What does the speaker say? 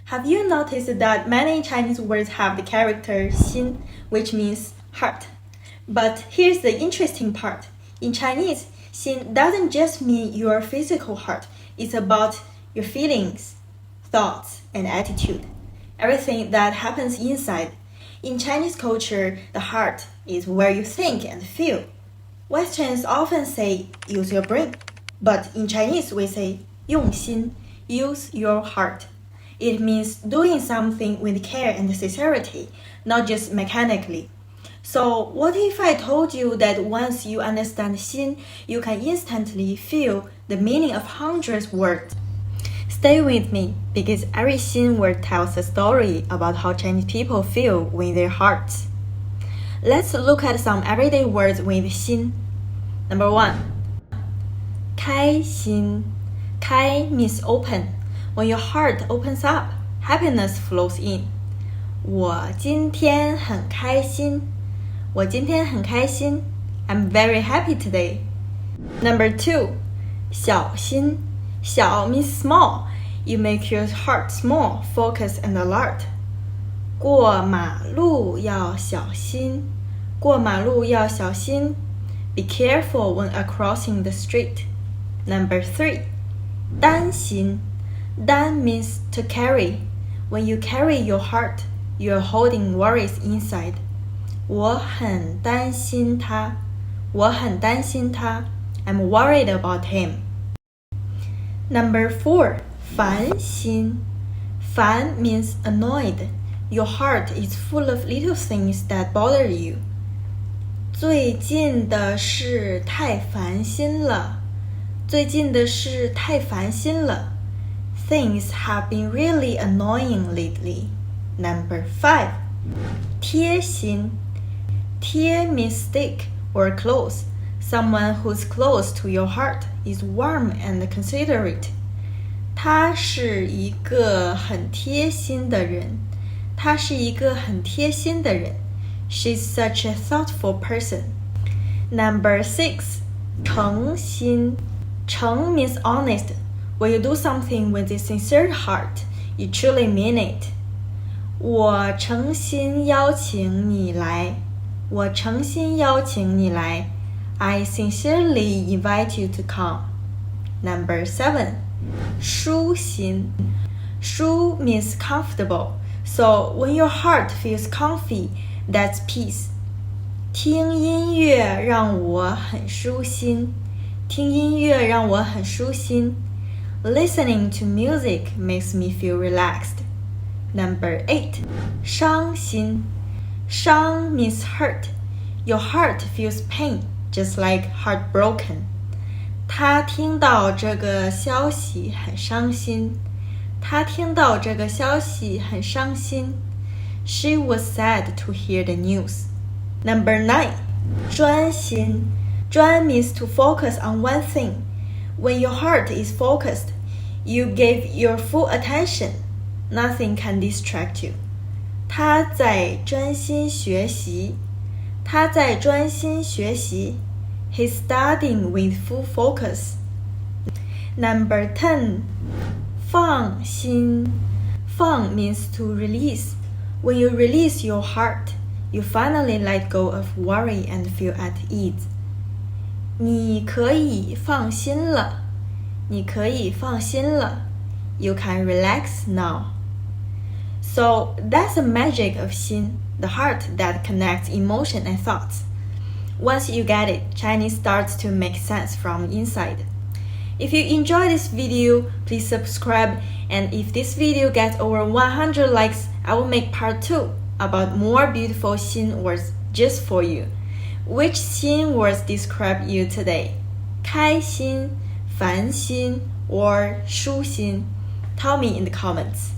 Have you noticed that many Chinese words have the character 心, which means heart? But here's the interesting part. In Chinese, 心 doesn't just mean your physical heart. It's about your feelings, thoughts, and attitude. Everything that happens inside. In Chinese culture, the heart is where you think and feel. Westerns often say, use your brain. But in Chinese, we say, 用心, use your heart. It means doing something with care and sincerity, not just mechanically. So what if I told you that once you understand 心, you can instantly feel the meaning of hundreds of words? Stay with me, because every 心 word tells a story about how Chinese people feel with their hearts. Let's look at some everyday words with 心. Number 1. 开心. 开 means open. When your heart opens up, happiness flows in. 我今天很开心. 我今天很开心. I'm very happy today. Number 2. 小心. 小 means small. You make your heart small, focused, and alert. 过马路要小心. 过马路要小心. Be careful when crossing the street. Number 3. 担心. 担 means to carry. When you carry your heart, you're holding worries inside. 我很担心他. 我很担心他. I'm worried about him. Number 4. 烦心. 烦 means annoyed. Your heart is full of little things that bother you. 最近的事太烦心了. 最近的事太烦心了. Things have been really annoying lately. Number 5. 贴心. 贴 means stick or close. Someone who's close to your heart is warm and considerate. 他是一个很贴心的人. 他是一个很贴心的人. She's such a thoughtful person. Number 6. 诚心. 诚 means honest. When you do something with a sincere heart, you truly mean it. 我诚心邀请你来. 我诚心邀请你来. I sincerely invite you to come. Number 7. 舒心. 舒 means comfortable. So when your heart feels comfy, that's peace. 听音乐让我很舒心. 听音乐让我很舒心. Listening to music makes me feel relaxed. Number 8. 伤心. 伤 means hurt. Your heart feels pain, just like heartbroken. 他听到这个消息很伤心. 他听到这个消息很伤心. She was sad to hear the news. Number 9. 专心. 专 means to focus on one thing. When your heart is focused, you give your full attention. Nothing can distract you. 他在专心学习. 他在专心学习. He's studying with full focus. Number 10. 放心. 放 means to release. When you release your heart, you finally let go of worry and feel at ease. 你可以放心了. 你可以放心了. You can relax now. So that's the magic of 心, the heart that connects emotion and thoughts. Once you get it, Chinese starts to make sense from inside. If you enjoy this video, please subscribe, and if this video gets over 100 likes, I will make part 2 about more beautiful 心 words just for you. Which 心 words describe you today? 开心, 烦心, or 舒心? Tell me in the comments.